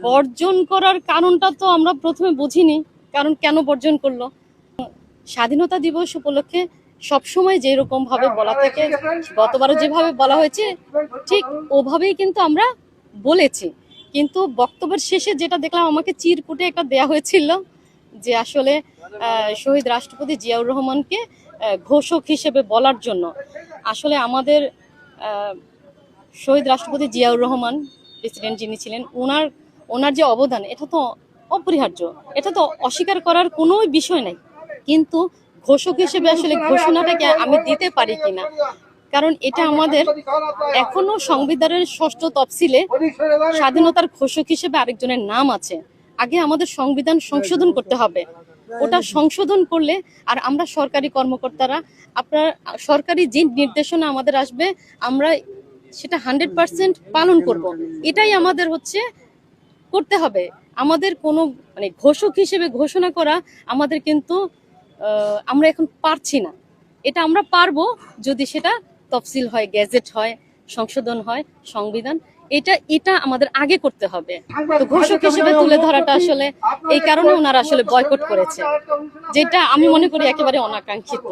বর্জন করার কারণটা তো আমরা প্রথমে বুঝিনি, কারণ কেন বর্জন করলো। স্বাধীনতা দিবস উপলক্ষে সবসময় যেরকম ভাবে বলা থাকে, গতবারও যেভাবে বলা হয়েছে ঠিক ওভাবেই কিন্তু আমরা বলেছি। কিন্তু বক্তব্যের শেষে যেটা দেখলাম, আমাকে চিরকুটে একটা দেয়া হয়েছিল যে আসলে শহীদ রাষ্ট্রপতি জিয়াউর রহমানকে ঘোষক হিসেবে বলার জন্য। আসলে আমাদের শহীদ রাষ্ট্রপতি জিয়াউর রহমান প্রেসিডেন্ট যিনি ছিলেন, ওনার যে অবদান, এটা তো অপরিহার্য, এটা তো অস্বীকার করার কোনো বিষয় নাই। কিন্তু ঘোষক হিসেবে আসলে ঘোষণাটাকে আমি দিতে পারি কিনা, কারণ এটা আমাদের এখনো সংবিধানের ৬ষ্ঠ তফসিলে স্বাধীনতার ঘোষক হিসেবে আরেকজনের নাম আছে। আগে আমাদের সংবিধান সংশোধন করতে হবে, ওটা সংশোধন করলে আর আমরা সরকারি কর্মকর্তারা আপনার সরকারি যে নির্দেশনা আমাদের আসবে আমরা সেটা 100% পালন করব। এটাই আমাদের করতে হবে। আমাদের কোনো ঘোষক হিসেবে ঘোষণা করা আমাদের কিন্তু আমরা এখন পারছি না। এটা আমরা পারবো যদি সেটা তফসিল হয়, গেজেট হয়, সংশোধন হয়, সংবিধান, এটা আমাদের আগে করতে হবে। তো ঘোষক হিসেবে তুলে ধরাটা আসলে এই কারণে ওনারা আসলে বয়কট করেছে, যেটা আমি মনে করি একেবারে অনাকাঙ্ক্ষিত।